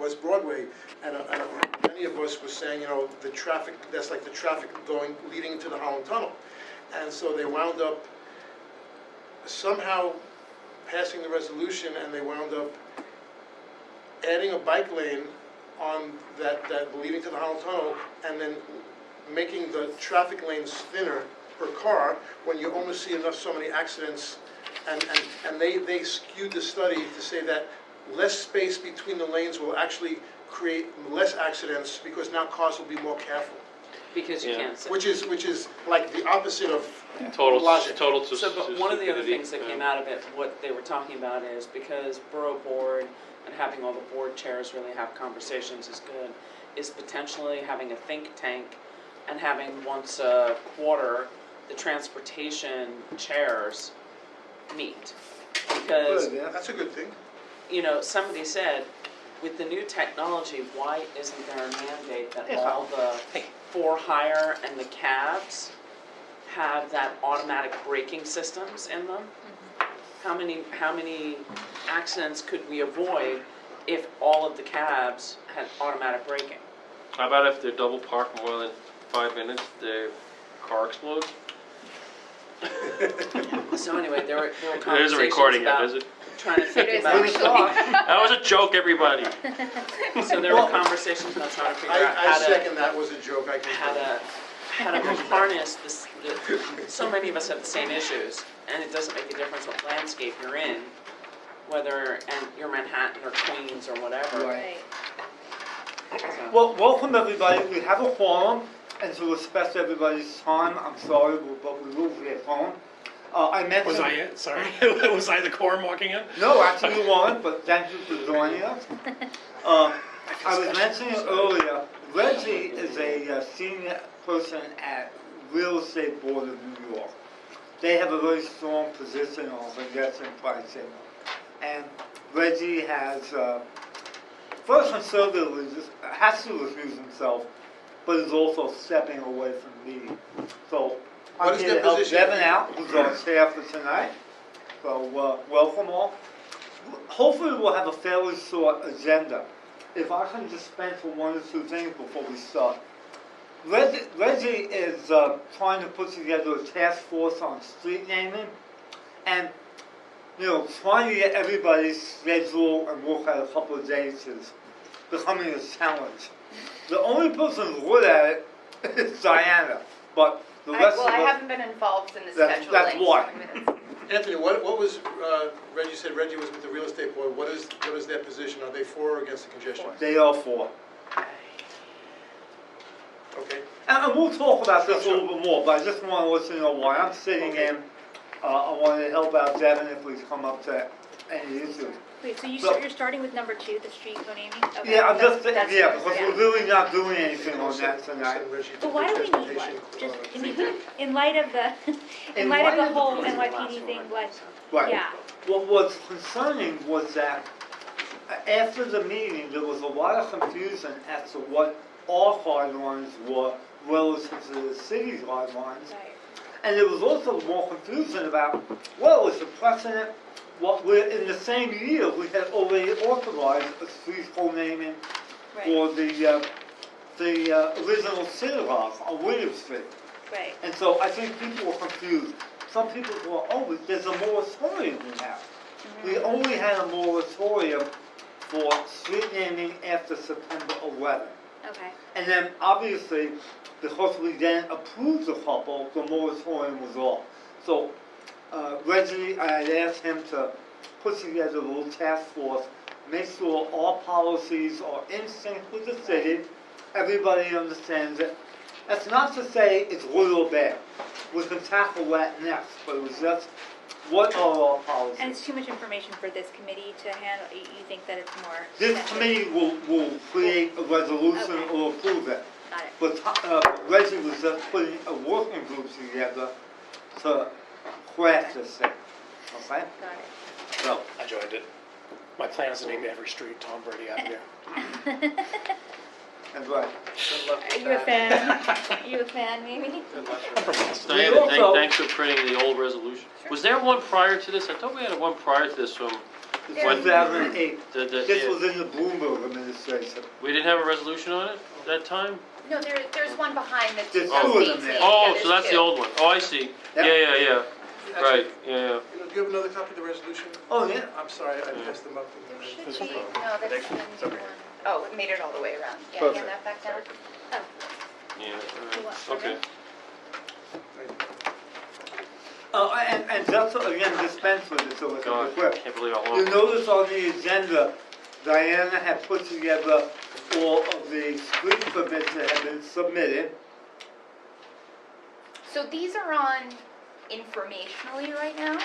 West Broadway, and many of us were saying, the traffic, that's like the traffic leading to the Holland Tunnel. And so they wound up somehow passing the resolution, and they wound up adding a bike lane on that leading to the Holland Tunnel, and then making the traffic lanes thinner per car, when you only see so many accidents. And they skewed the study to say that less space between the lanes will actually create less accidents, because now cars will be more careful. Because you can't see. Which is like the opposite of Total logic. So, but one of the other stupidity. things that came out of it, what they were talking about is, because Borough Board and having all the board chairs really have conversations is good, is potentially having a think tank and having once a quarter the transportation chairs meet. Because, Good, yeah, that's a good thing. somebody said, with the new technology, why isn't there a mandate that all the for-hire and the cabs have that automatic braking systems in them? How many accidents could we avoid if all of the cabs had automatic braking? How about if they're double parked more than 5 minutes, the car explodes? So anyway, there were There's a conversations recording about of it, is it? trying to think It is about. actually. That was a joke, everybody. So there were conversations about trying to figure out I how to second that was a joke, I can. how to harness this. So many of us have the same issues, and it doesn't make a difference what landscape you're in, whether you're Manhattan or Queens or whatever. Right. So- Well, welcome everybody. We have a forum, and to respect everybody's time, I'm sorry, but we will be at home. I mentioned... Was I it? Sorry. Was I the quorum walking in? No, actually you weren't, but thank you for joining us. I was mentioning earlier, Reggie is a senior person at Real Estate Board of New York. They have a very strong position on suggestion pricing. And Reggie has, first conservatively, has to recuse himself, but is also stepping away from the meeting. So What I'm is here their to help position? Devin out, who's our chair for tonight. So welcome all. Hopefully we'll have a fairly short agenda. If I can just spend for 1 or 2 things before we start. Reggie is trying to put together a task force on street naming, and trying to get everybody's schedule and work out a couple of dates is becoming a challenge. The only person who's good at it is Diana, but the rest Well, of I us... haven't been involved in the That's scheduling. why. Anthony, what was, Reggie said Reggie was with the real estate board, what is their position? Are they for or against the congestion? They are for. Okay. And we'll talk about this a little bit more, but I just want to let you know why I'm sitting in. I want to help out Devin if we come up to any issues. Wait, so So- you're starting with number 2, the street naming? Okay. Yeah, I'm just, That's- because we're really not doing anything on that tonight. But why do we need one? Just in light of the, in light of the whole NYPD thing, what? Right. Yeah. What was concerning was that after the meeting, there was a lot of confusion as to what our guidelines were relative to the city's guidelines. Right. And there was also more confusion about, well, is the precedent, what we're, in the same year, we had already authorized a street co-naming Right. for the original synagogue on William Street. Right. And so I think people were confused. Some people thought, oh, there's a moratorium we have. We only had a moratorium for street naming after September 11th. Okay. And then, obviously, because we then approved a couple, the moratorium was off. So, Reggie, I had asked him to put together a little task force, make sure all policies are in sync with the city, everybody understands it. That's not to say it's good or bad. We can tackle that next, but it was just, what are our policies? And it's too much information for this committee to handle. You think that it's more... This sensitive? committee will create a resolution Okay. or approve it. Got it. But Reggie was just putting a working group together to craft this thing, okay? Got it. So, I joined it. My plan is to name every street Tom Brady Avenue. that's right. Are you a fan? Are you a fan, maybe? I'm from Boston. Diana, also- thanks for printing the old resolution. Was there one prior to this? I thought we had one prior to this from 2008. This yeah. was in the Bloomberg administration. We didn't have a resolution on it that time? No, there's one behind the There's 2018. two of them there. Oh, Yeah, so that's there's the two. old one. Oh, I see. Yeah. Yeah. Right, yeah. You know, do you have another copy of the resolution? Oh, yeah. I'm sorry, I passed them up. There should This be, one? no, that's the new one. Oh, it made it all the way around. Yeah, Perfect. hand that back down. Yeah, You want- okay. And just to, again, dispense with it, so it's God, quick. can't believe how You long. notice on the agenda, Diana had put together all of the street permits that had been submitted. So these are on informationally right now.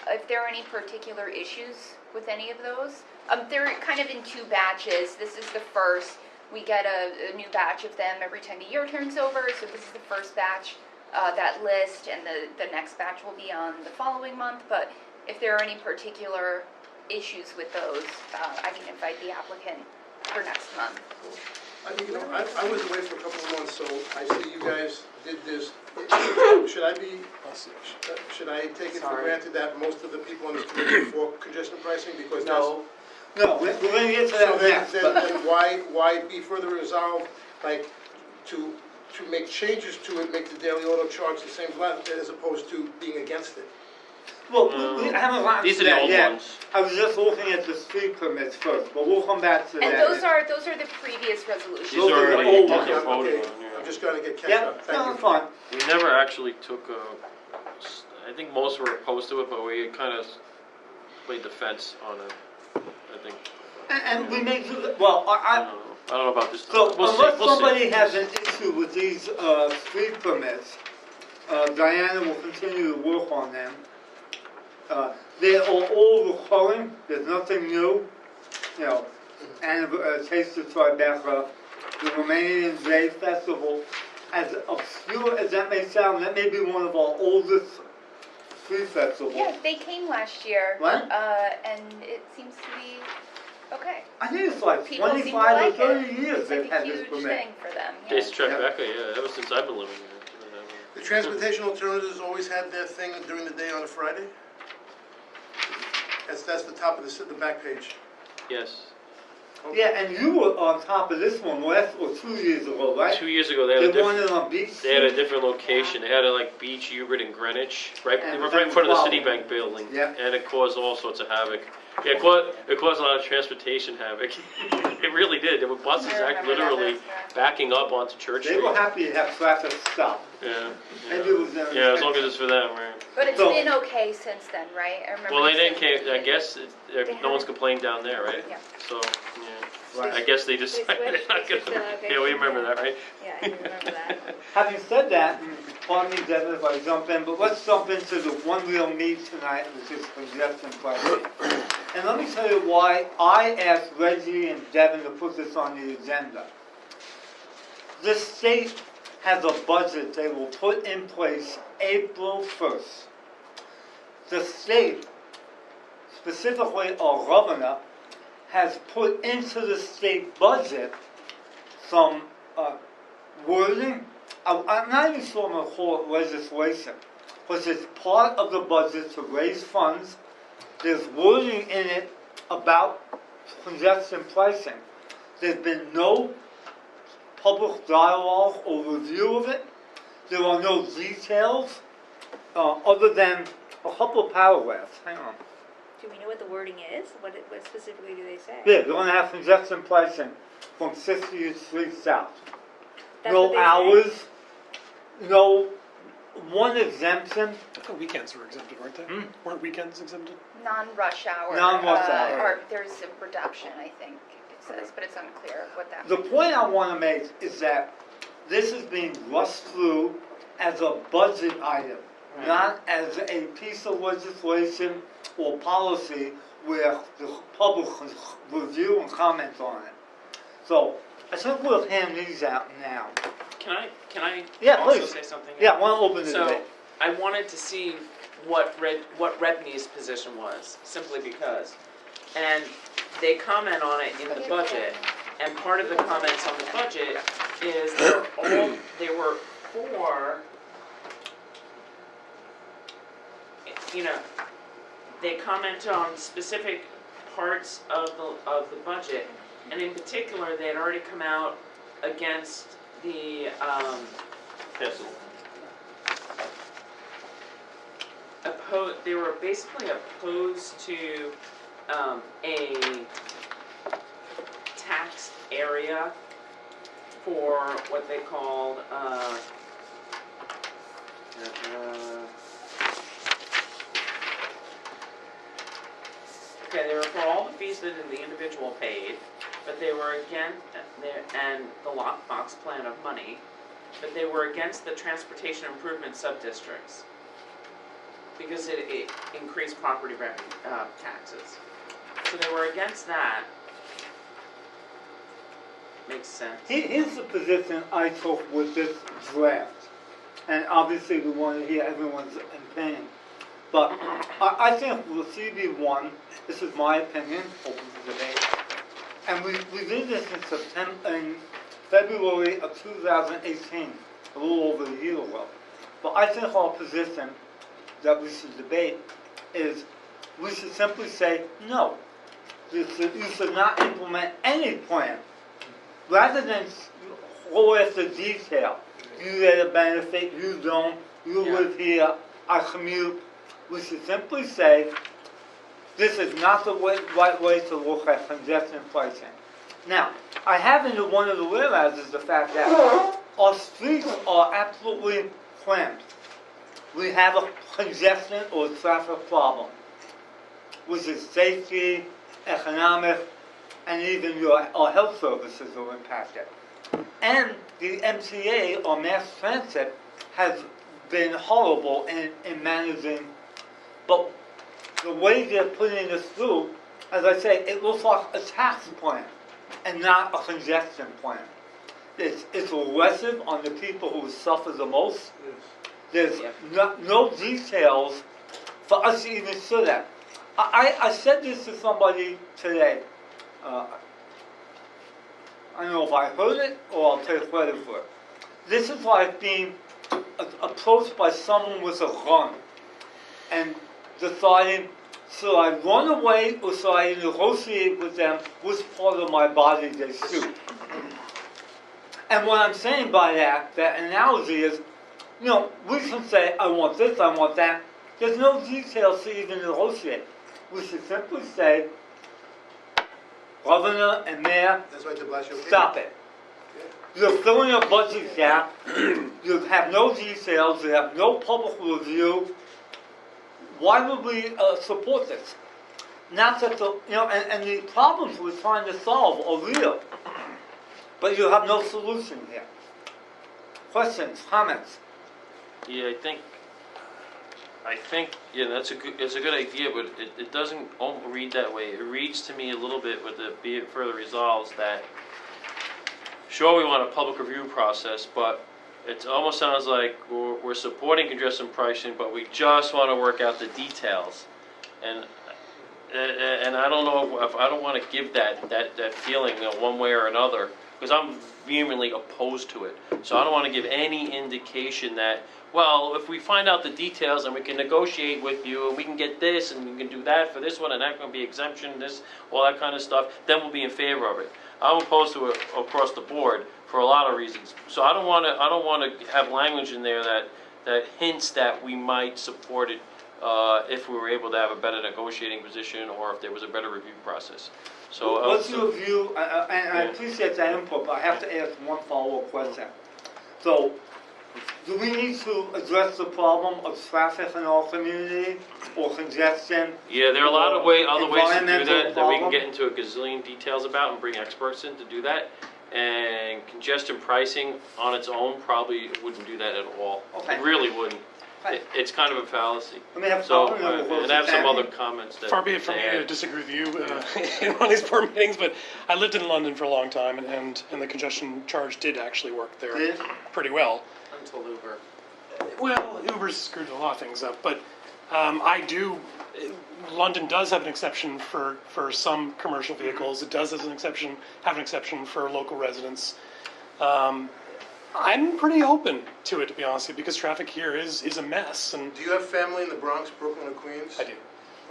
If there are any particular issues with any of those. They're kind of in two batches. This is the first. We get a new batch of them every time the year turns over. So this is the first batch, that list, and the next batch will be on the following month. But if there are any particular issues with those, I can invite the applicant for next month. I think, you know, I was away for a couple of months, so I see you guys did this. Should I be, should I take it for Sorry. granted that most of the people on this committee are for congestion pricing, because that's... No, No, we're gonna get to So that next, then but why be further resolved, like, to make changes to it, make the daily auto charge the same level, as opposed to being against it? well, we haven't gotten These to are the that old yet. ones. I was just looking at the street permits first, but we'll come back to And that. those are the previous resolutions. These Those are are the already old those ones. are voted Okay, on, yeah. I'm just gonna get catch Yeah, up, thank no, you. it's fine. We never actually took I think most were opposed to it, but we kind of played the fence on it, I think. And we may do, well, I don't know about this. so We'll see, unless we'll see. somebody has an issue with these, street permits, Diana will continue to work on them. They are all recurring, there's nothing new, you know, and, Taste of Tribeca, the Romanian Day Festival, as obscure as that may sound, that may be one of our oldest street festivals. Yeah, they came last year. What? And it seems to be okay. I think it's like People seem to 25 like or it. 30 years It's they've like a had this huge permit. thing for them. Yeah. Taste of Tribeca, yeah, ever since I've been living here. The Transportation Alternatives always had their thing during the day on a Friday? That's the top of the back page. Yes. Yeah, and you were on top of this one last, or 2 years ago, right? 2 years ago, they had a They different. wanted on Beach They had a Street? different location. They had a like Beach, Hubert, and Greenwich, right, And right in front of the then Citibank building. Yeah. And it caused all sorts of havoc. Yeah, it caused a lot of transportation havoc. It really did. There were buses I remember that, literally that's backing up onto Church They Street. were happy to have traffic stop. Yeah. Maybe it was their Yeah, as long as intention. it's for them, right? But it's So- been okay since then, right? I remember. Well, they you didn't, saying- I guess, no one's complained down there, right? Yeah. So, yeah. Right. I guess they decided they're switched- not they switched the gonna, location, yeah, we remember yeah. that, right? Yeah, I remember that. Having said that, pardon me, Devin, if I jump in, but let's jump into the one real meat tonight, which is congestion pricing. And let me tell you why I asked Reggie and Devin to put this on the agenda. The state has a budget they will put in place April 1st. The state, specifically our governor, has put into the state budget some wording. I'm not even sure I'm going to call it legislation, because it's part of the budget to raise funds. There's wording in it about congestion pricing. There's been no public dialogue or review of it. There are no details other than a couple of paragraphs. Hang on. Do we know what the wording is? What specifically do they say? Yeah, they're going to have congestion pricing from 60th Street South. That's what No they say? hours, no one exemption. I thought weekends were exempted, weren't they? Hmm? Weren't weekends exempted? Non-rush hour. Non-rush hour. Or there's a reduction, I think it says, but it's unclear what that The means. point I want to make is that this is being rushed through as a budget item, not as a piece of legislation or policy where the public can review and comment on it. So, I think we'll hand these out now. can I Yeah, also please. say something? Yeah, I want to open the So, debate. I wanted to see what Redney's position was, simply because. And they comment on it in the budget, and part of the comments on the budget is they were for, you know, they comment on specific parts of the budget, and in particular, they had already come out against the, Yes. they were basically opposed to, a tax area for what they called, okay, they were for all the fees that the individual paid, but they were and the lockbox plan of money, but they were against the transportation improvement sub-districts because it increased property revenue, taxes. So they were against that. Makes sense. Here's the position I took with this draft, and obviously we want to hear everyone's opinion. But I think with CB1, this is my opinion, open to debate, and we did this in February of 2018, a little over a year ago. But I think our position that we should debate is we should simply say no. You should not implement any plan. Rather than go after detail, you get a benefit, you don't, you live here, I commute. We should simply say, this is not the right way to look at congestion pricing. Now, I have in one of the whereas the fact that our streets are absolutely cramped. We have a congestion or traffic problem, which is safety, economic, and even our health services are impacted. And the MTA, or mass transit, has been horrible in managing, but the way they're putting this through, as I say, it looks like a tax plan and not a congestion plan. It's aggressive on the people who suffer the most. There's no details for us to even show that. I said this to somebody today. I don't know if I heard it or I'll take credit for it. This is like being approached by someone with a gun and deciding, should I run away or should I negotiate with them which part of my body they shoot? And what I'm saying by that analogy is, you know, we can say, I want this, I want that. There's no details to even negotiate. We should simply say, Governor and Mayor, That's why de Blasio. stop it. You're filling a budget gap, you have no details, you have no public review. Why would we support this? Not that the, you know, and the problems we're trying to solve are real, but you have no solution here. Questions, comments? Yeah, I think, yeah, it's a good idea, but it doesn't read that way. It reads to me a little bit with the be it further resolves that, sure, we want a public review process, but it almost sounds like we're supporting congestion pricing, but we just want to work out the details. And I don't know if I don't want to give that feeling, you know, one way or another, because I'm vehemently opposed to it. So I don't want to give any indication that, well, if we find out the details and we can negotiate with you and we can get this and we can do that for this one and that can be exemption, this, all that kind of stuff, then we'll be in favor of it. I'm opposed to it across the board for a lot of reasons. So I don't want to have language in there that hints that we might support it if we were able to have a better negotiating position or if there was a better review process. So what's your view, and I appreciate that input, but I have to ask one follow-up question. So, do we need to address the problem of traffic in our community, or congestion? yeah, there are a lot of other ways to do environmental that we can problem? get into a gazillion details about and bring experts in to do that. And congestion pricing on its own probably wouldn't do that at all. Okay. It really wouldn't. Okay. It's kind of a fallacy. Let me have So, some, and I have some other comments that. Far be it from me to disagree with you in one of these board meetings, but I lived in London for a long time, and the congestion charge did actually work there Did? pretty well. Until Uber. Well, Uber's screwed a lot of things up, but London does have an exception for some commercial vehicles. It does have an exception for local residents. I'm pretty open to it, to be honest with you, because traffic here is a mess, and Do you have family in the Bronx, Brooklyn, or Queens? I do.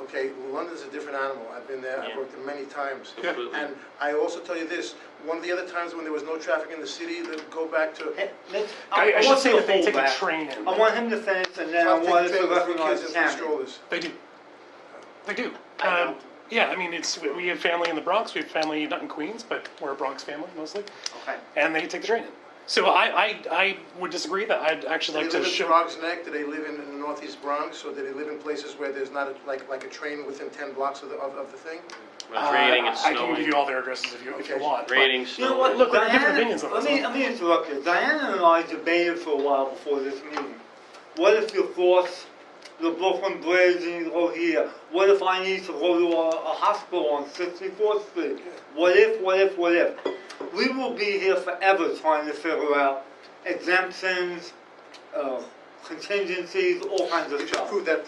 okay? London's a different animal. I've been there, I've Yeah. worked there many times. Absolutely. And I also tell you this, one of the other times when there was no traffic in the city, that go back to, Hey, let's- I should want say to that they hold take a back. train in. I want him to finish, and then I I'll want take us to train with 3 recognize kids and 3 Tammy. strollers. They do. They do. I don't. Yeah, I mean, we have family in the Bronx, we have family not in Queens, but we're a Bronx family mostly, Okay. and they take the train in. So I would disagree that I'd actually Do like they to live in show. Frog's Neck? Do they live in the northeast Bronx? Or do they live in places where there's not like a train within 10 blocks of the thing? It's raining, it's I can give snowing. you all their addresses if you Okay. want. but- Raining, You know what, snowing. Look, we have different Diana, opinions on let this. me interrupt you. Diana and I debated for a while before this meeting. What if you cross the Brooklyn Bridge and you go here? What if I need to go to a hospital on 64th Street? What if? We will be here forever trying to figure out exemptions, contingencies, all kinds of Which stuff. proves that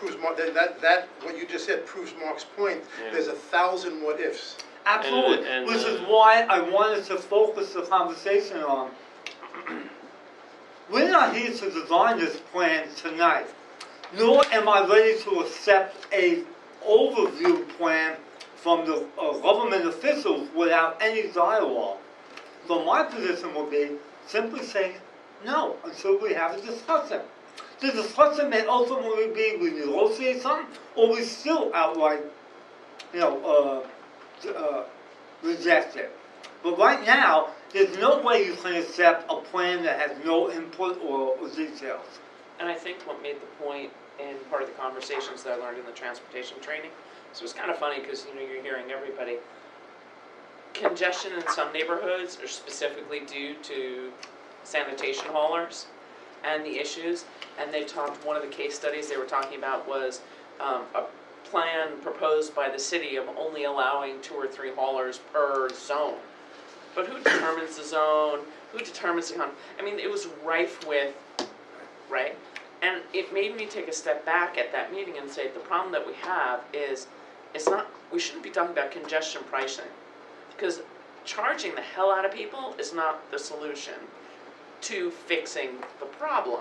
what you just said proves Mark's point. Yeah. There's 1,000 what ifs. Absolutely, And- which is why I wanted to focus the conversation on. We're not here to design this plan tonight, nor am I ready to accept a overview plan from the government officials without any dialogue. So my position would be simply say no until we have a discussion. The discussion may ultimately be we negotiate something, or we still outright, reject it. But right now, there's no way you can accept a plan that has no input or details. And I think what made the point in part of the conversations that I learned in the transportation training, so it was kind of funny because you're hearing everybody. Congestion in some neighborhoods are specifically due to sanitation haulers and the issues. And they talked, one of the case studies they were talking about was a plan proposed by the city of only allowing 2 or 3 haulers per zone. But who determines the zone? Who determines the I mean, it was rife with, right? And it made me take a step back at that meeting and say, the problem that we have is, we shouldn't be talking about congestion pricing. Because charging the hell out of people is not the solution to fixing the problem.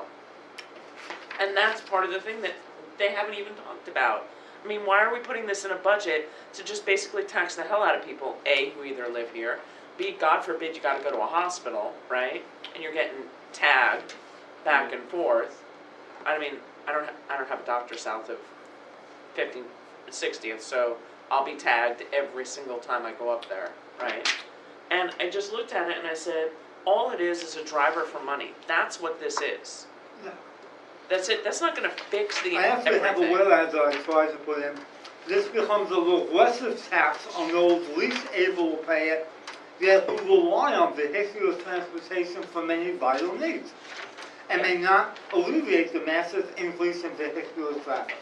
And that's part of the thing that they haven't even talked about. I mean, why are we putting this in a budget to just basically tax the hell out of people, A, who either live here, B, God forbid you gotta go to a hospital, right? And you're getting tagged back and forth. I mean, I don't have a doctor south of 50th, 60th, so I'll be tagged every single time I go up there, right? And I just looked at it and I said, all it is a driver for money. That's what this is. Yeah. That's it. That's not gonna fix the I actually have a everything. whereas that I tried to put in. This becomes a regressive tax on those least able to pay it, yet who rely on vehicular transportation for many vital needs, and may not alleviate the massive increase in vehicular traffic.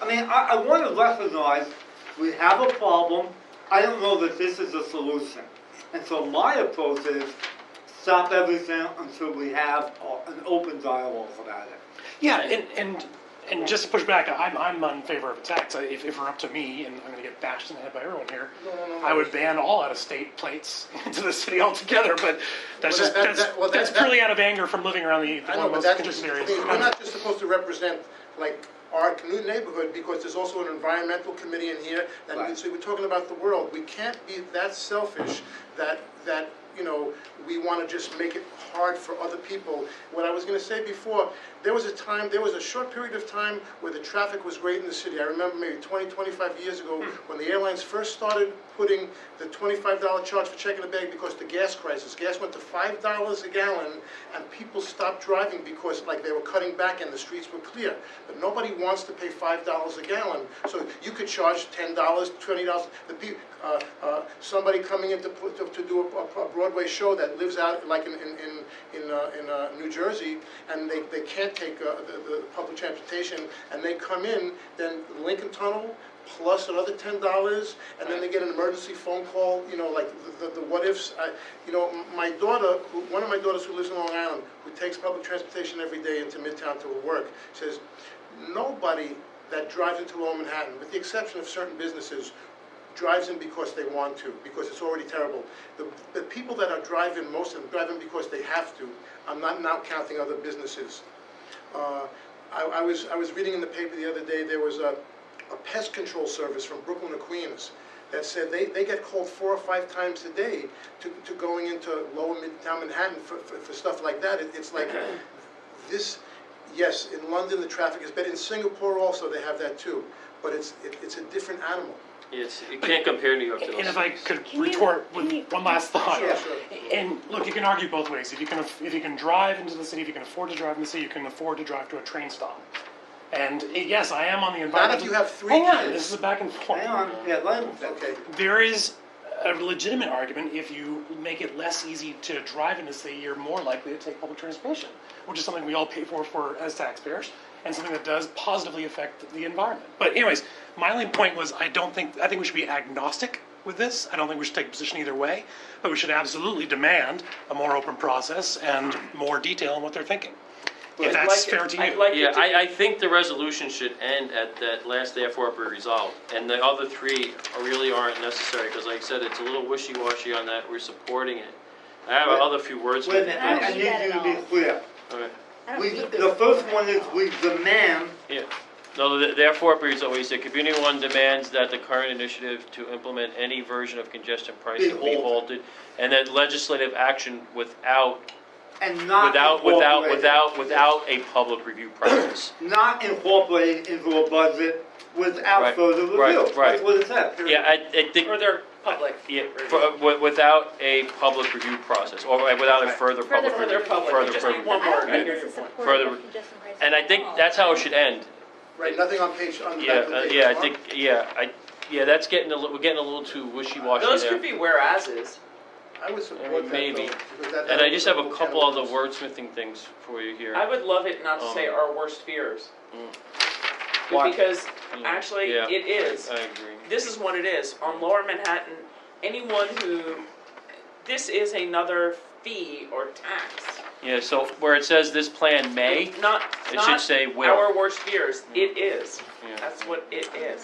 I mean, I want to recognize we have a problem. I don't know that this is a solution. And so my approach is stop everything until we have an open dialogue about it. Yeah, and just to push back, I'm in favor of a tax. If it were up to me, and I'm going to get bashed in the head by everyone here, No. I would ban all out-of-state plates into the city altogether. But that's Well, just that's purely out of anger from living around the I one know, of the but most that's, congested areas. we're not just supposed to represent, like, our new neighborhood, because there's also an environmental committee in here, and Right. so we're talking about the world. We can't be that selfish that we want to just make it hard for other people. What I was going to say before, there was a short period of time where the traffic was great in the city. I remember maybe 20, 25 years ago, when the airlines first started putting the $25 charge for checking a bag because the gas crisis. Gas went to $5 a gallon, and people stopped driving because they were cutting back and the streets were clear. But nobody wants to pay $5 a gallon, so you could charge $10, $20. Somebody coming in to do a Broadway show that lives out like in New Jersey, and they can't take the public transportation, and they come in, then Lincoln Tunnel plus another $10, and then they get an emergency phone call, like the what ifs. My daughter, one of my daughters who lives in Long Island, who takes public transportation every day into Midtown to her work, says nobody that drives into Lower Manhattan, with the exception of certain businesses, drives in because they want to, because it's already terrible. The people that are driving, most of them drive in because they have to. I'm not now counting other businesses. I was reading in the paper the other day, there was a pest control service from Brooklyn to Queens that said they get called 4 or 5 times a day to going into lower midtown Manhattan for stuff like that. It's like this, yes, in London the traffic is bad, in Singapore also they have that too, but it's a different animal. You can't compare New York to those And if I cities. could Can you- retort can with you- one last thought. Sure, sure. And look, you can argue both ways. If you can drive into the city, if you can afford to drive in the city, you can afford to drive to a train stop. And yes, I am on the Not environment. if you have 3 Hang on, kids. this is a back and forth. Hang on, yeah, let him. Okay. There is a legitimate argument if you make it less easy to drive into the city, you're more likely to take public transportation, which is something we all pay for as taxpayers, and something that does positively affect the environment. But anyways, my only point was I think we should be agnostic with this. I don't think we should take a position either way, but we should absolutely demand a more open process and more detail on what they're thinking. If that's fair to you. I'd like it Yeah, to I think the resolution should end at that last therefore be resolved, and the other 3 really aren't necessary, because like I said, it's a little wishy-washy on that, we're supporting it. I have Wait- other few words. Wait a minute, I don't I need need that you to at be all. clear. Okay. I don't We, need the this. first one is we demand, Yeah. No, therefore be resolved, we said, Community One demands that the current initiative to implement any version of congestion pricing be halted, and that legislative action without and not incorporated. without a public review process. Not incorporated into a budget without Right, further right, review. right. That's what it said. Yeah, I think, or their public. yeah, without a public review process, or without a further public For review. their public, further- just further- need one I more, don't I think hear this your is point. supportive Further- of congestion pricing And I at think all. that's how it should end. Right, nothing on page, on the back of the page. Yeah, I Mark? think, that's getting we're getting a little too wishy-washy Those there. could be whereas's. I would support that, Maybe. though, because that- And I just have a that- couple other wordsmithing things for you here. I would love it not to say our worst fears. Why? Because Mm, actually, yeah, it is. I agree. This is what it is. On Lower Manhattan, anyone who, this is another fee or tax. Yeah, so where it says this plan may, Not, it should say will. our worst fears. It is. Yeah. That's what it is.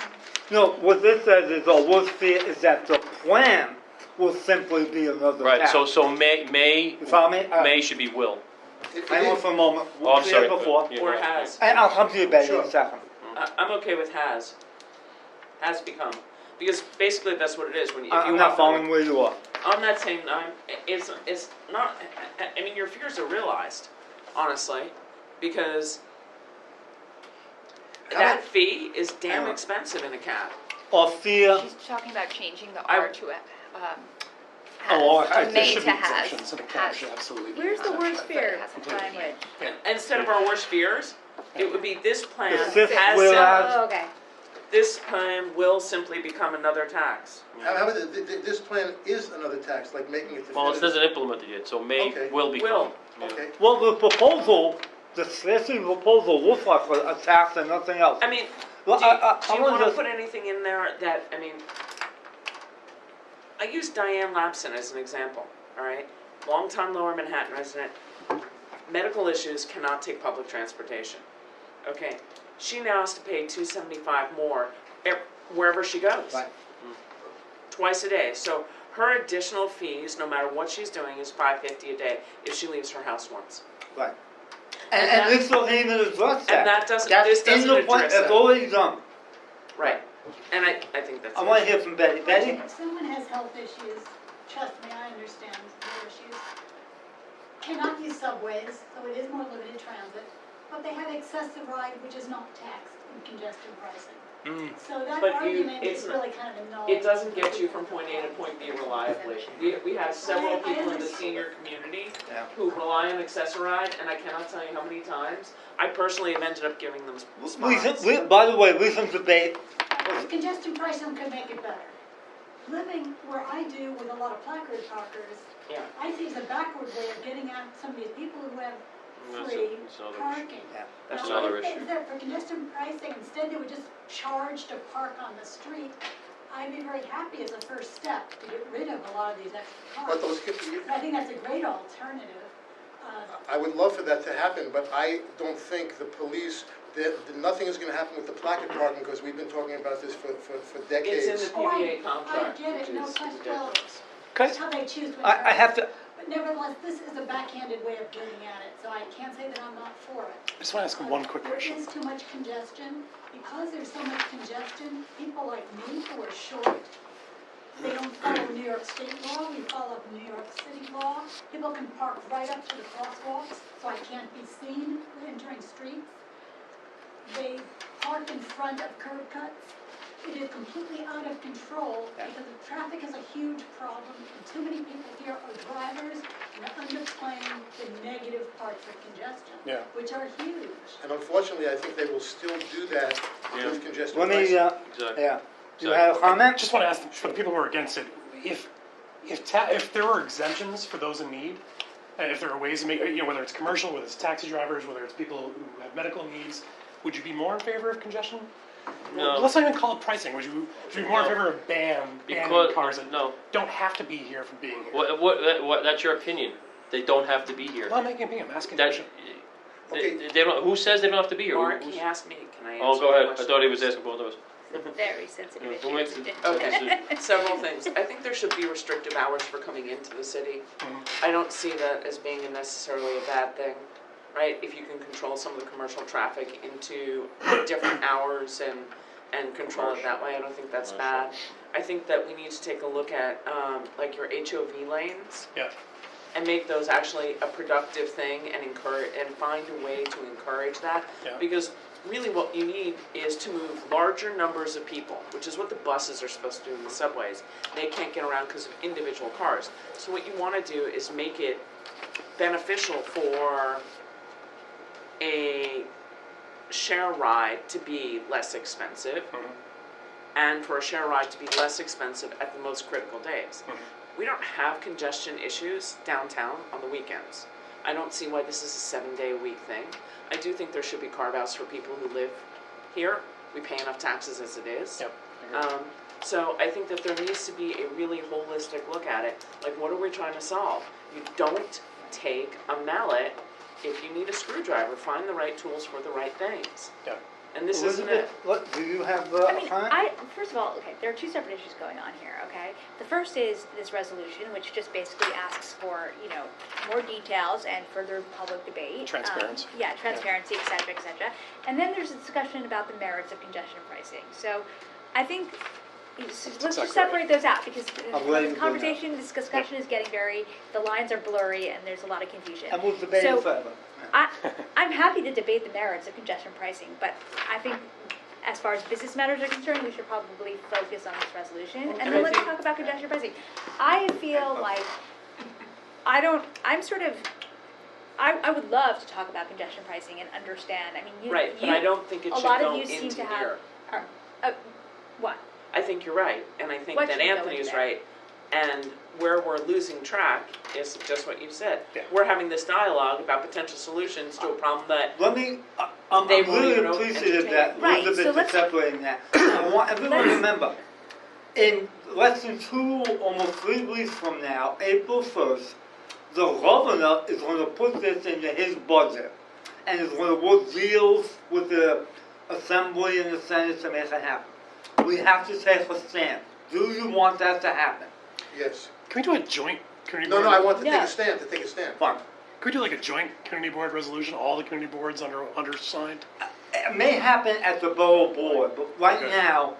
No, what this says is, our worst fear is that the plan will simply be another Right, tax. so may, You follow me? may should be will. It- Hang on it- for a moment. Oh, I'm We sorry. had before. Yeah, Or right. has. And I'll come to you, Betty, in Sure. a second. I'm okay with has. Has become. Because basically that's what it is. When you, if you I'm not want- following where you are. On that same line, it's not, I mean, your fears are realized, honestly, because that fee is damn expensive in a cab. Or fear, She's talking about changing the I- R to a, Oh, has, I- to There may should to be has. exemptions to the cash, absolutely. Where's the worst fear Hasn't. language? Instead of our worst fears, it would be this plan The fifth has, will sim- have- Oh, okay. this plan will simply become another tax. How about this plan is another tax, like making it Well, it definitive? doesn't implement it yet, so may, Okay. will become. Will. Yeah. Okay, well, the proposal, the specific proposal looks like a tax and nothing else. I mean, Well, do I you wanna wanna just- put anything in there that, I mean, I use Diane Lapson as an example, all right? Longtime Lower Manhattan resident, medical issues, cannot take public transportation. Okay, she now has to pay $275 more wherever she goes. Right. Twice a day, so her additional fees, no matter what she's doing, is $550 a day if she leaves her house once. Right. And And that- this doesn't even address that. And that doesn't, That's this in doesn't the plan, address that's that. already done. Right, and I think that's. I wanna hear from Betty. Betty? If someone has health issues, trust me, I understand their issues, cannot use subways, so it is more limited transit, but they have excessive ride, which is not taxed in congestion pricing. So that But argument it's is not- really kind of a null. It doesn't get you from point A to point B reliably. We have several people in the senior community Yeah. who rely on Access-a-Ride, and I cannot tell you how many times I personally have ended up giving them spots. By the way, recent debate, Congestion pricing could make it better. Living where I do with a lot of placard parkers, Yeah. I see it's a backward way of getting at some of these people who have That's free another issue. parking. That's Now, another what if issue. they said for congestion pricing, instead they would just charge to park on the street, I'd be very happy as a first step to get rid of a lot of these extra but cars. those, I think that's a great alternative. I would love for that to happen, but I don't think the police, nothing is gonna happen with the placard parking, because we've been talking about this for It's decades. in the PBA contract, I get which it, no is question. ridiculous. okay, That's how they choose to. I have to, But nevertheless, this is a backhanded way of getting at it, so I can't say that I'm not for it. I just want to ask one quick question. There is too much congestion. Because there's so much congestion, people like me who are short, they don't follow New York State law, we follow New York City law. People can park right up to the crosswalks, so I can't be seen entering streets. They park in front of curb cuts. It is completely out of control because the traffic is a huge problem and too many people here are drivers and are underplaying the negative parts of congestion, Yeah. which are huge. And unfortunately, I think they will still do that Yeah. with congested Let me, pricing. Exactly. yeah. Do you have a comment? Just want to ask for the people who are against it, if there are exemptions for those in need, and if there are ways to make, whether it's commercial, whether it's taxi drivers, whether it's people who have medical needs, would you be more in favor of congestion? No. Let's not even call it pricing. Would you be more in favor of banning cars that no. don't have to be here from being here? What, that's your opinion. They don't have to be here. I'm not making an opinion. I'm asking a That, question. they don't, who says they don't have to be here? Mark, Who's- he asked me, can I answer Oh, go your ahead. I question? thought he was asking both of us. It's a very sensitive issue. Who makes It's it? a- Okay, several things. I think there should be restrictive hours for coming into the city. I don't see that as being necessarily a bad thing, right? If you can control some of the commercial traffic into different hours and control it that way, I don't think that's bad. I think that we need to take a look at, like your HOV lanes. Yeah. And make those actually a productive thing and encourage, and find a way to encourage that. Yeah. Because really what you need is to move larger numbers of people, which is what the buses are supposed to do in the subways. They can't get around because of individual cars. So what you want to do is make it beneficial for a share ride to be less expensive, and for a share ride to be less expensive at the most critical days. We don't have congestion issues downtown on the weekends. I don't see why this is a 7-day-a-week thing. I do think there should be carve-outs for people who live here. We pay enough taxes as it is. Yep. I agree. So I think that there needs to be a really holistic look at it. Like, what are we trying to solve? You don't take a mallet if you need a screwdriver. Find the right tools for the right things. Yeah. And this isn't it. Elizabeth, do you have I a mean, comment? first of all, okay, there are two separate issues going on here, okay? The first is this resolution, which just basically asks for, more details and further public debate. Transparency. Yeah, transparency, et cetera, et cetera. And then there's a discussion about the merits of congestion pricing. So I think, let's exactly just separate those out, because I'm glad you the did conversation, this discussion is getting the lines are blurry and there's a lot of confusion. And we'll debate So- it further. I'm happy to debate the merits of congestion pricing, but I think as far as business matters are concerned, we should probably focus on this resolution, and And then I let's think- talk about congestion pricing. I feel like, I would love to talk about congestion pricing and understand, I mean, you. Right, but I don't think it a should lot of go you seem into to have- here. What? I think you're right, and I think What that should go Anthony's into there? right. And where we're losing track is just what you said. Yeah. We're having this dialogue about potential solutions to a problem that, Let me, I'm They won't really even appreciative that Right, so Elizabeth is let's- separating that. I want everyone to Let's- remember, in less than 2, almost 3 weeks from now, April 1st, the governor is going to put this into his budget and is going to work deals with the Assembly and the Senate to make it happen. We have to take a stand. Do you want that to happen? Yes. Can we do a joint community No, board? no, I want to take No. a stand, to take a stand. Fine. Can we do like a joint community board resolution, all the community boards undersigned? It may happen at the borough board, but right Okay. now,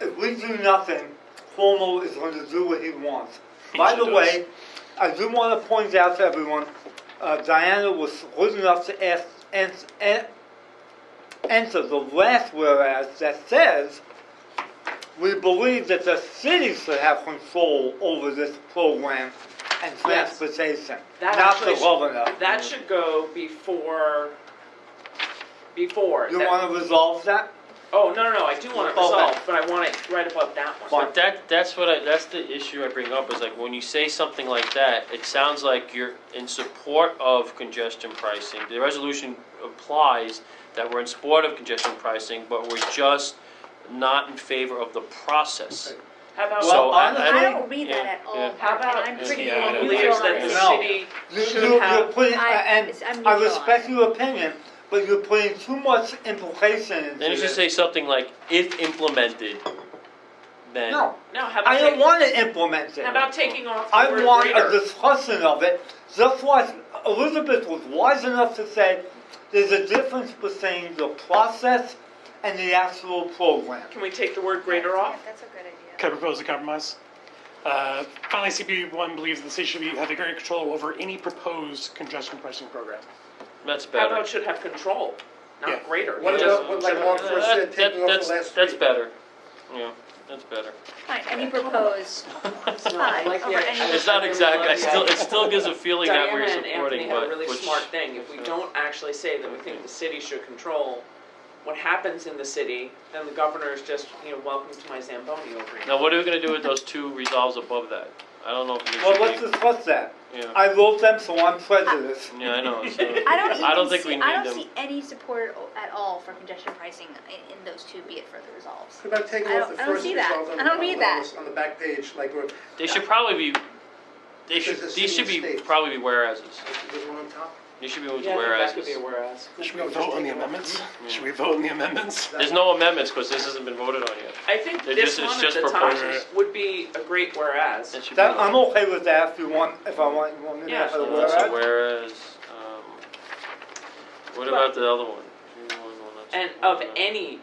if we do nothing, Cuomo is going to do what he wants. By the He way, I do want to point out to everyone, Diana was good enough to enter the last whereas that says, we believe that the city should have control over this program and Yes. transportation, That not the actually governor. that should go before. You that- want to resolve that? Oh, no, I do want it Okay. resolved, but I want it right above that one. But that's the issue I bring up, is like, when you say something like that, it sounds like you're in support of congestion pricing. The resolution implies that we're in support of congestion pricing, but we're just not in favor of the process. How about, Well, I- I honestly, don't read that yeah, at all, yeah. How about- and I'm pretty Yeah, believes neutral on that the this. No. city You- should you're have, putting, I'm and neutral I on respect it. your opinion, but you're putting too much implication into Then you should this. say something like, if implemented, then. No, No, how I about don't taking, want to implement it. how about taking off the I word want a greater? discussion of it. That's why Elizabeth was wise enough to say there's a difference between the process and the actual program. Can we take the word greater off? That's a good idea. Can I propose a compromise? Finally, CP1 believes the city should have a greater control over any proposed congestion pricing program. That's How better. about should have control, Yeah. not greater? What Just- about, what like Mark first said, taking off the last three? That's better. Yeah, that's better. Fine, any proposed, No, I fine, like the over idea. any. It's not exact, it still gives a feeling that Diana we're and supporting, Anthony had a but really which. smart thing. If we don't actually say that we think the city should control what happens in the city, then the governor is just, welcome to my Zamboni over here. Now, what are we gonna do with those two resolves above that? I don't know if there Well, should let's be, discuss that. yeah, I wrote them, so I'm prejudiced. yeah, I know, so. I don't even I don't think we see, need I don't them. see any support at all for congestion pricing in those two, be it further resolves. What about taking I off don't- the I don't first see that. result on I don't read that. on the back page, like we're, They should probably be, Because the these should city be, and state. probably be whereases. there's one on top? These should be with Yeah, I think that whereases. could be a whereas. Should we vote on the amendments? Should we vote on the amendments? There's no amendments, cause this hasn't been voted on yet. I think They're this just- it's one at just the top proposals. would be a great whereas. It should That, be, I'm okay with that if you want me to Yeah, have so a that's a whereas. whereas, what about the other one? And of any,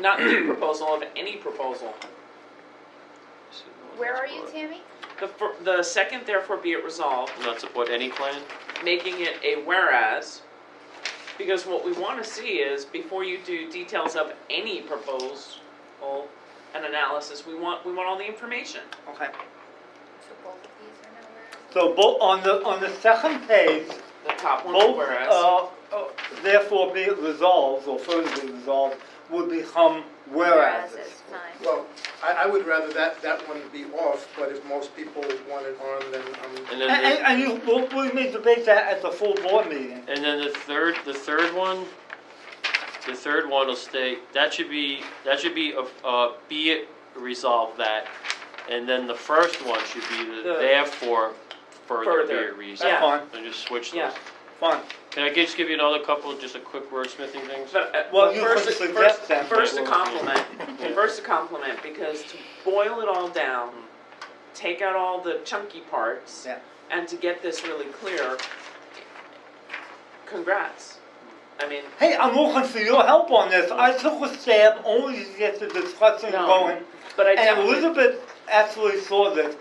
not the proposal, of any proposal. Where are you, Tammy? The second, therefore be it resolved, Not support any plan? making it a whereas, because what we want to see is, before you do details of any proposal and analysis, we want all the information. Okay. So both of these are nowhere. So both, on the second page, The top one's a both, whereas. therefore be it resolved, or further be resolved, would become whereas. Whereas, fine. Well, I would rather that one be off, but if most people want it on, then And then, the- And you, we may debate that at the full board meeting. and then the third one will stay, that should be, be it resolved that. And then the first one should be the The- therefore further be Further. it resolved. Yeah. Fine, And just switch Yeah. those. fine. Can I just give you another couple, just a quick wordsmithing things? But, Well, you first, could suggest that. first a compliment, first a compliment, because to boil it all down, take out all the chunky parts, Yeah. and to get this really clear, congrats. I mean, Hey, I'm looking for your help on this. I took a stab only to get the discussion No. going. but I And definitely, Elizabeth actually saw this.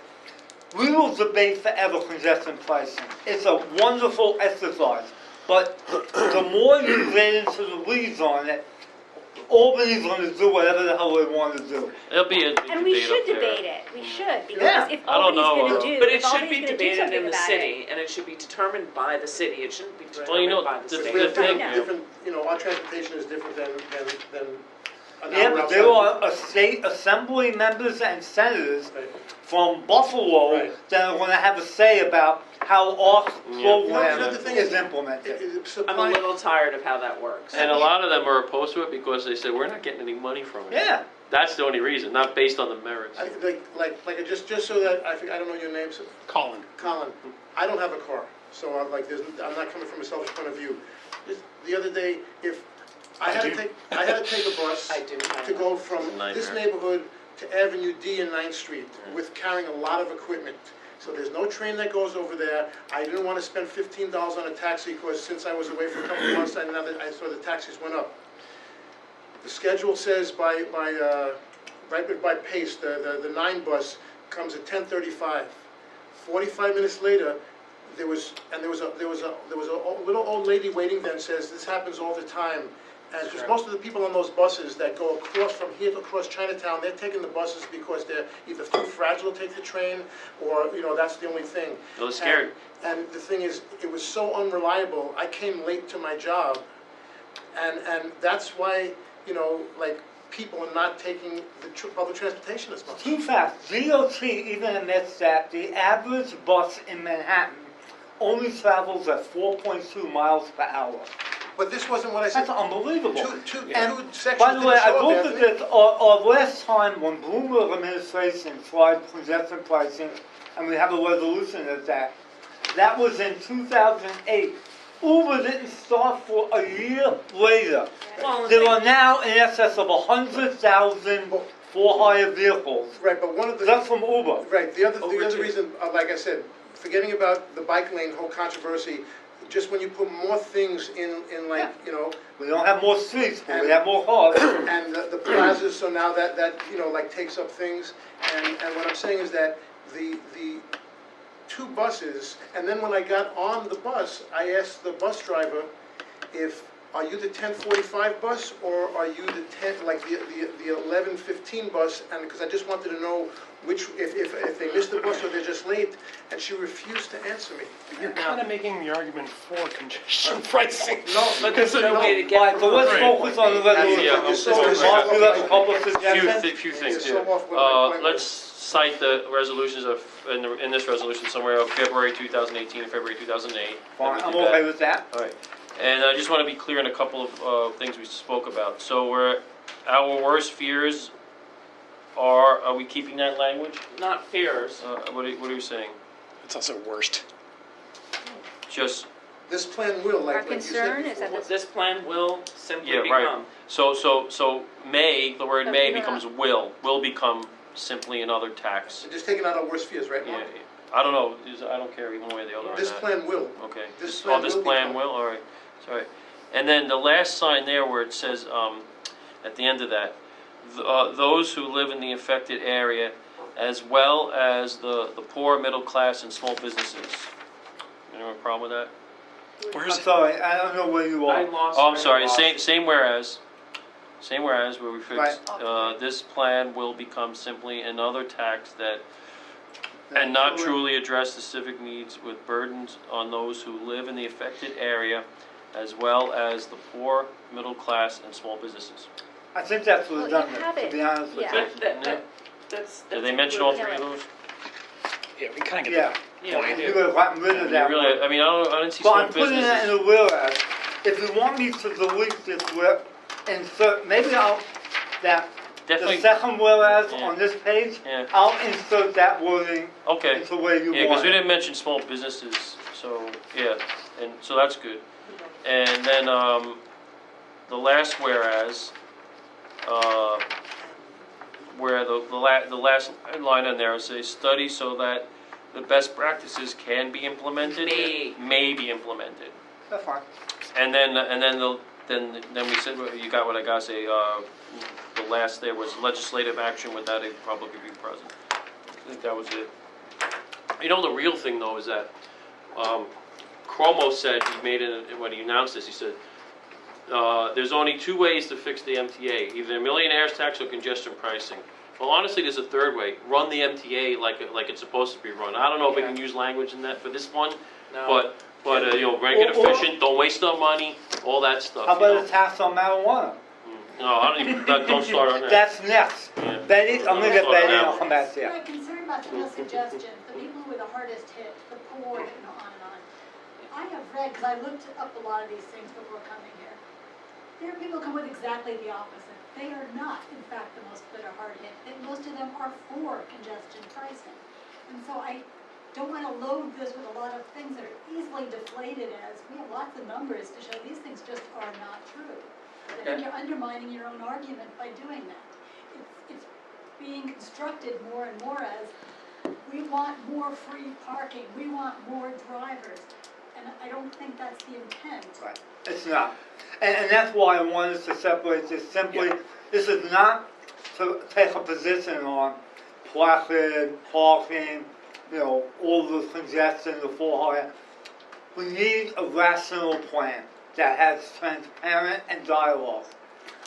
We will debate forever congestion pricing. It's a wonderful exercise. But the more you get into the weeds on it, Albany's gonna do whatever the hell they want to do. There'll be a debate And we should up there. debate it, we should, Yeah. because if I don't Albany's know, gonna do, but it if should Albany's be gonna do debated something in the about it. city, and it should be determined by the city, it shouldn't be Well, you know, determined by the the- state. we have thing- different, different, our transportation is different than an Yeah, hour but outside. there are state assembly members and senators Right. from Buffalo Right. that are gonna have a say about how our Yeah. program the thing is is, implemented. I'm a Supply, little tired of how that works. And a lot of them are opposed to it because they said, we're not getting any money from it. Yeah, That's the only reason, not based on the merits. just so that, I don't know your names, Colin. Colin, I don't have a car, so I'm like, I'm not coming from a selfish point of view. The other day, if, I had to take a bus I do. to go from this Nightmare. neighborhood to Avenue D and 9th Street with carrying a lot of equipment. So there's no train that goes over there. I didn't want to spend $15 on a taxi because since I was away for a couple of months, I saw the taxis went up. The schedule says right by Pace, the 9 bus comes at 10:35. 45 minutes later, there was a little old lady waiting there and says, this happens all the time. And because most of the people on those buses that go across from here to across Chinatown, they're taking the buses because they're either too fragile to take the train, or, that's the only thing. They're scared. And the thing is, it was so unreliable, I came late to my job, and that's why, people are not taking the public transportation as much. too fast. DOT even admits that the average bus in Manhattan only travels at 4.2 miles per hour. But this wasn't what I said. That's unbelievable. Two And sections by the way, didn't I show up, looked at Anthony. this, our last time when Bloomberg administration tried congestion pricing, and we have a resolution of that was in 2008. Uber didn't start for a year later. Well, There are now in excess of 100,000 for-hire vehicles, Right, but one of the. just from Uber. Right, the Over other to- reason, like I said, forgetting about the bike lane whole controversy, just when you put more things in like, you know, We don't have more streets, but we have more cars. and the plazas, so now that, you know, like takes up things, and what I'm saying is that the two buses, and then when I got on the bus, I asked the bus driver if, are you the 10:45 bus, or are you the 11:15 bus, and, because I just wanted to know which, if they missed the bus or they're just late, and she refused to answer me. You're kind of making the argument for congestion pricing. No, But there's no way to get. Right, so let's Right. focus on the resolution. Yeah, Mark, you have a couple of Few suggestions? things You're here. so off what my point Let's was. cite the resolutions in this resolution somewhere of February 2018 and February 2008. Fine, I'm Do that. okay with that. All right, and I just want to be clear on a couple of things we spoke about. So our worst fears are we keeping that language? Not fears. What are you saying? It's also worst. Just, This plan will, Our like you said concern is before. that This plan will simply yeah, right. become. So may, the word Oh, may you don't becomes will become simply another tax. Just taking out our worst fears, right, Yeah, Mark? I don't know, I don't care one way or the other on This that. plan will. Okay. This Oh, plan this will plan become- will, all right, sorry. And then the last sign there where it says, at the end of that, those who live in the affected area, as well as the poor, middle class, and small businesses. Anyone have a problem with that? Where I'm is it? sorry, I don't know where you I are. lost. Oh, I'm I sorry, lost- same whereas where we fixed, this plan will become simply another tax that, and not truly address the civic needs with burdens on those who live in the affected area, as well as the poor, middle class, and small businesses. I think that's Well, you redundant, have to it. be honest with Yeah. you. That's. Did they mention all included. three of those? Yeah, we kind of get Yeah, Yeah, we you do. have gotten rid of You that really, one. I mean, I didn't see So small I'm putting that in businesses. a whereas. If you want me to delete this where, insert, maybe I'll, the Definitely, second whereas Yeah. on this page, yeah, I'll insert that wording okay. into where you Yeah, because want we it. didn't mention small businesses, so, yeah, and so that's good. And then, the last whereas, where the last line on there says, study so that the best practices can be implemented. May be implemented. That's fine. And then we said, well, you got what I gotta say, the last there was legislative action without a public review present. I think that was it. You know, the real thing though is that, Cuomo said, he made it, when he announced this, he said, there's only two ways to fix the MTA, either a millionaire's tax or congestion pricing. Well, honestly, there's a third way, run the MTA like it's supposed to be run. I don't know if we can use language in that for this one, No. but you know, make it Or- efficient, don't waste our money, all that stuff, How you know. about a tax on marijuana? No, I don't even, don't start on that. That's next. Yeah. Betty, I'm gonna get Don't Betty start and on I'll that. come back to you. My concern about the suggestions, the people who are the hardest hit, the poor, and on and on. I have read, because I looked up a lot of these things before coming here. There are people who come with exactly the opposite. They are not, in fact, the most that are hard hit. Most of them are for congestion pricing. And so I don't want to load this with a lot of things that are easily deflated as, we have lots of numbers to show these things just are not true. I think you're undermining your own argument by doing that. It's being constructed more and more as, we want more free parking, we want more drivers. And I don't think that's the intent. Right, it's not. And that's why I wanted to separate this simply. This is not to take a position on placid, parking, you know, all the congestion, the for-hire. We need a rational plan that has transparent and dialogue.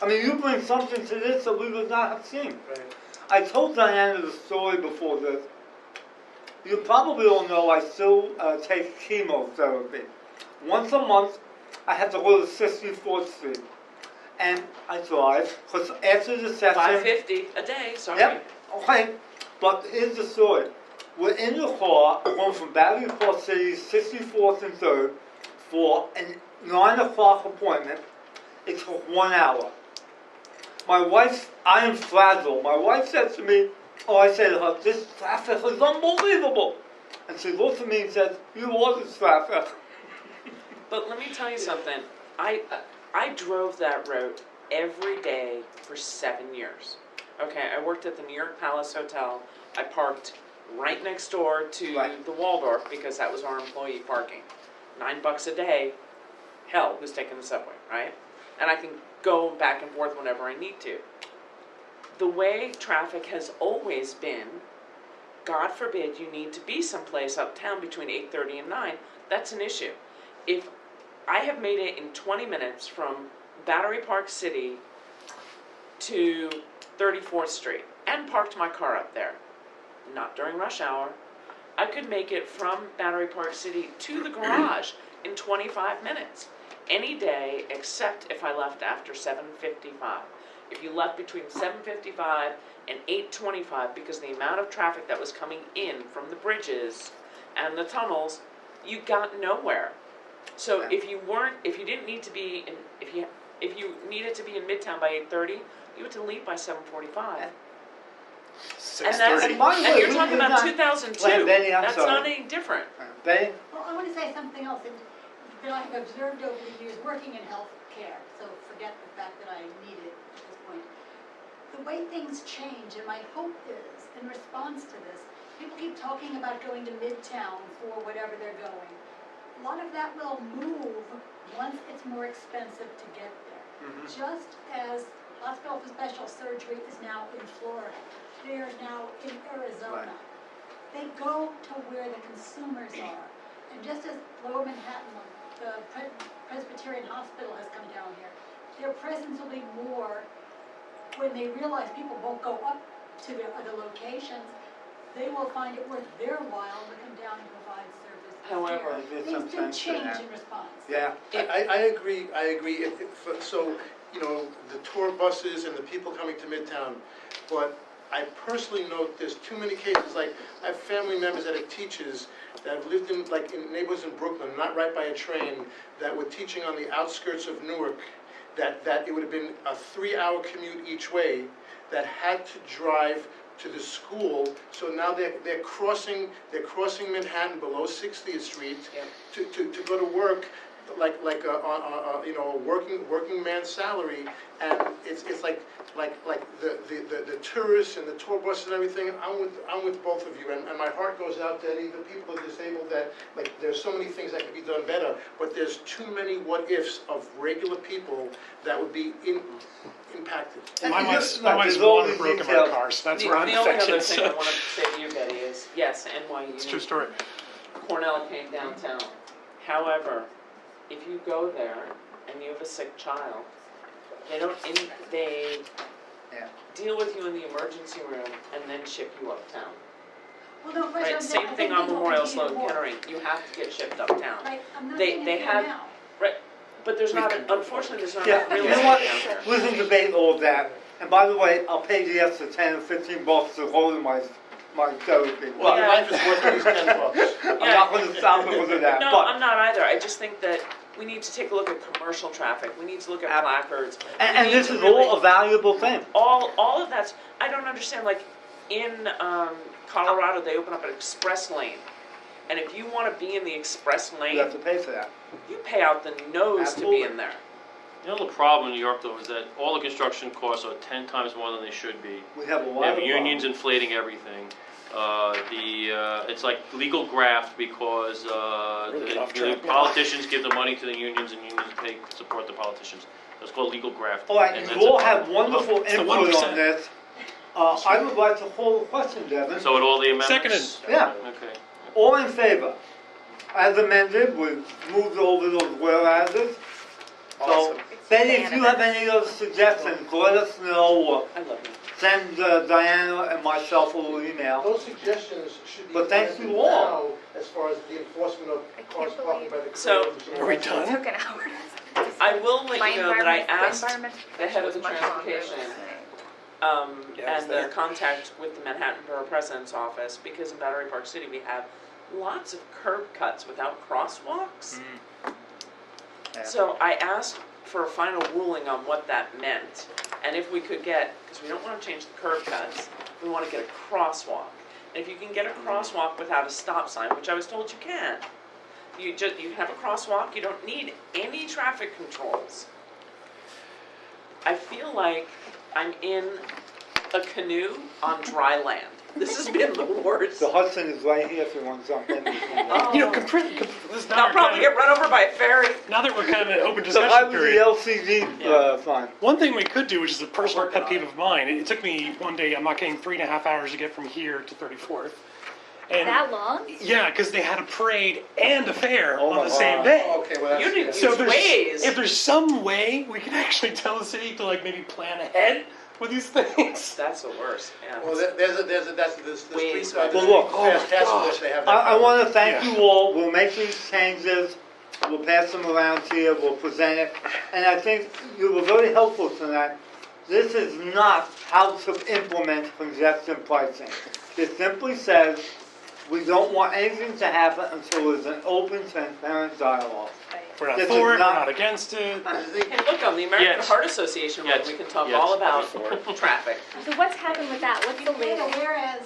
I mean, you bring something to this that we would not have seen. Right. I told Diana the story before this. You probably all know I still take chemotherapy. Once a month, I have to go to 64th Street. And I drive, because after the session... $5.50 a day, sorry. Yep, okay, but here's the story. We're in the car, going from Battery Park City, 64th and 3rd, for a 9 o'clock appointment. It took 1 hour. My wife, I am frazzled. My wife said to me, oh, I said to her, this traffic is unbelievable. And she looked at me and said, you are the traffic. But let me tell you something. I drove that road every day for 7 years. okay, I worked at the New York Palace Hotel. I parked right next door to Right. the Waldorf because that was our employee parking. $9 a day, hell, who's taking the subway, right? And I can go back and forth whenever I need to. The way traffic has always been, God forbid you need to be someplace uptown between 8:30 and 9, that's an issue. If I have made it in 20 minutes from Battery Park City to 34th Street and parked my car up there, not during rush hour, I could make it from Battery Park City to the garage in 25 minutes. Any day except if I left after 7:55. If you left between 7:55 and 8:25, because the amount of traffic that was coming in from the bridges and the tunnels, you got nowhere. So Yeah. if you didn't need to be in, if you needed to be in Midtown by 8:30, you had to leave by 7:45. And that's, 6:30. and you're talking about 2002, Wait, Benny, I'm that's sorry. not any different. Betty? Well, I want to say something else that I have observed over the years working in healthcare, so forget the fact that I need it at this point. The way things change, and my hope is, in response to this, people keep talking about going to Midtown for whatever they're going. A lot of that will move once it's more expensive to get there. Just as Hospital for Special Surgery is now in Florida, they are now in Arizona. They go to where the consumers are. And just as Lower Manhattan, the Presbyterian Hospital has come down here, their presence will be more when they realize people won't go up to their other locations. They will find it worth their while to come down and provide service. However, There's some Things do sense to change that. in response. Yeah. I agree. So, you know, the tour buses and the people coming to Midtown, but I personally note there's too many cases, like, I have family members that are teachers that have lived in, like, in neighborhoods in Brooklyn, not right by a train, that were teaching on the outskirts of Newark, that it would have been a 3-hour commute each way, that had to drive to the school, so now they're crossing Manhattan below 60th Street Yep. to go to work, like a working man's salary, and it's like the tourists and the tour buses and everything. I'm with both of you, and my heart goes out to any of the people that are disabled. That, like, there's so many things that could be done better, but there's too many what ifs of regular people that would be impacted. My And wife's just like, water there's all broke these in my details. car, so that's The where I'm only other affected. thing I want to say to you, Betty, is, yes, It's a true NYU, story. Cornell came downtown. However, if you go there and you have a sick child, they Yeah. deal with you in the emergency room and then ship you uptown. Well, no question. Right, I'm same saying- I thing think on people Memorial continue to Sloan work. Kettering, you have to get shipped uptown. Right, I'm not They- saying they it's here have- now. But there's We not, can do it. unfortunately, there's not Yeah, enough real you know estate what? down there. We can debate all of that. And by the way, I'll pay the extra 10 or 15 bucks to go to my therapy. Well, Yeah. life is worth at least $10. I'm not gonna stop because of that, No, but. I'm not either, I just think that we need to take a look at commercial traffic, we need to look at placards. And We need this to is really- all a valuable thing. all of that's, I don't understand, like, in Colorado, they open up an express lane. And if you wanna be in the express You have lane, to pay for that. you pay out the nose to be Absolutely. in there. You know, the problem in New York, though, is that all the construction costs are 10 times more than they should be. We have a We lot have of unions problems. inflating everything. It's like legal graft because Really get off the track now. politicians give the money to the unions and unions support the politicians. It's called legal graft. All right, And you that's all a- have wonderful It's the input 1%. on this. I would like to call a question, Devin. So at all the amendments? Yeah. Okay. All in favor? As amended, we've moved over those whereases. So, Awesome. Betty, if you have any other suggestions, let us know, or I love you. send Diana and myself a little email. Those suggestions should be But thanks to implemented all. now as far as the enforcement of I can't cars parking by the curb. So- Are we done? Took an hour. I will let My you know that I environment- my asked environmental the head of the was much longer transportation, than Yeah, it's and the there. contact with the Manhattan Borough President's office, because in Battery Park City, we have lots of curb cuts without crosswalks. Yeah. So I asked for a final ruling on what that meant, and if we could get, because we don't want to change the curb cuts, we want to get a crosswalk. And if you can get a crosswalk without a stop sign, which I was told you can, you have a crosswalk, you don't need any traffic controls. I feel like I'm in a canoe on dry land. This has been the worst. The Hudson is right here if you want to jump in. Oh. You know, this now I'll we're probably kind get run over by a ferry. now that we're kind of in an open So I discussion was the period. LCD fund. One thing we could do, which is a personal working pet on peeve it. of mine, it took me one day, I'm not kidding, 3.5 hours to get from here to 34th. And That long? yeah, because they had a parade and a fair Oh on my the same God. day. Okay, well, You didn't So use Waze. if there's some way we can actually tell the city to like maybe plan ahead with these things. That's the worst, yeah. well, that's the street, Waze. the Well, look, oh my task force, gosh. they have that. I want to thank Yeah. you all. We'll make these changes. We'll pass them around here. We'll present it. And I think you were very helpful tonight. This is not how to implement congestion pricing. It simply says we don't want anything to happen until there's an open, transparent dialogue. We're not This is for it, we're not- not against it. I think- Hey, look, on the American Yes. Heart Association one, Yes. we can talk Yes. all about For it. traffic. So what's happened with that? What's the Yeah, latest? whereas,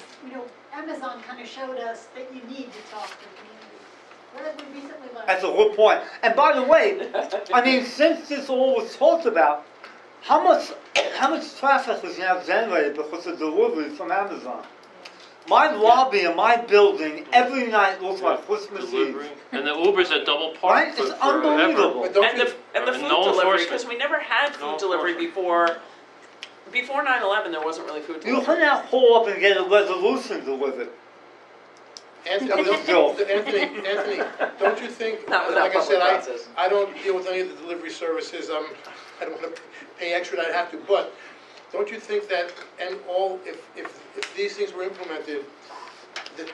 Amazon kind of showed us that you need to talk to the community. Whereas we recently learned. That's a good point. And by the way, I mean, since this all was talked about, how much traffic is now generated because of deliveries from Amazon? My lobby in my building every night looks like Christmas Delivery. Eve. And the Ubers are double Right? parked It's forever. unbelievable. But don't And you, the And food no delivery, enforcement. because we never had food No delivery enforcement. before 9/11, there wasn't really food You delivery. can now call up and get a resolution delivered. Anthony, Joe. Anthony, don't you think, Not without like I said, public process. I don't deal with any of the delivery services, I don't wanna pay extra than I'd have to, but don't you think that, if these things were implemented,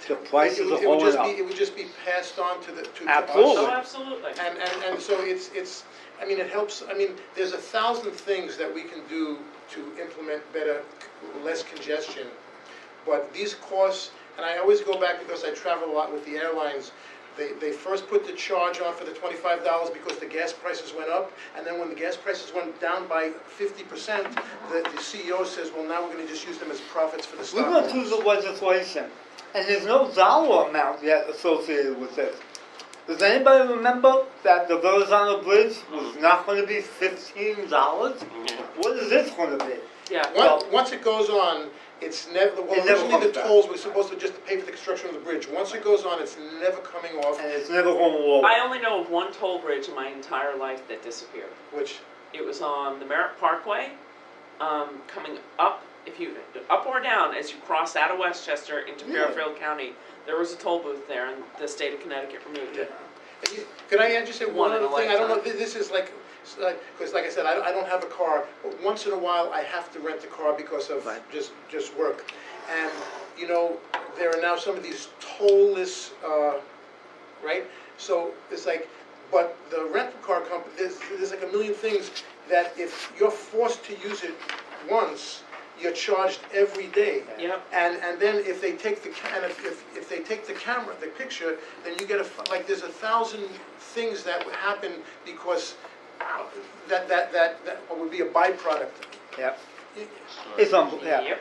The prices it are would going just up. be, it would just be passed on to us? Absolutely. Oh, absolutely. And so it's, I mean, it helps, I mean, there's 1,000 things that we can do to implement better, less congestion. But these costs, and I always go back because I travel a lot with the airlines, they first put the charge on for the $25 because the gas prices went up, and then when the gas prices went down by 50%, the CEO says, well, now we're gonna just use them as profits for the We went through stockholders. the legislation, and there's no dollar amount yet associated with this. Does anybody remember that the Verrazano Bridge was not gonna be $15? Yeah. What is this gonna be? Yeah. Once it goes on, it's never, well, It never originally comes the back. tolls were supposed to just pay for the construction of the bridge. Once it goes on, it's never coming off, And it's never gonna roll. I only know of one toll bridge in my entire life that disappeared. which, It was on the Merritt Parkway, coming up, up or down as you cross out of Westchester into Yeah. Fairfield County. There was a toll booth there, and the state of Connecticut removed it. could I just say one One in other a thing? I don't know, lifetime. this is like, because like I said, I don't have a car, but once in a while, I have to rent a car because of just work. And, there are now some of these tollless, right? So it's like, but the rental car company, there's like a million things that if you're forced to use it once, you're charged every day. Yep. And then if they take if they take the camera, the picture, then you get like there's 1,000 things that would happen because that would be a byproduct. Yep. It's yeah. Yep.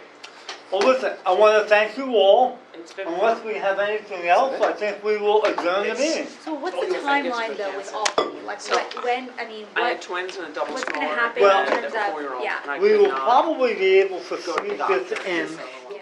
Well, listen, I wanna thank you all. It's been Unless fun. we have anything else, I think we will adjourn the meeting. So what's Oh, the you'll think it's timeline good though with cancer. Albany? Like So, when, I mean, I had what, twins and a double what's smaller. gonna happen in and terms a of- 4-year-old, yeah. and I We could will not probably be able to go to the sneak doctor. this in yeah.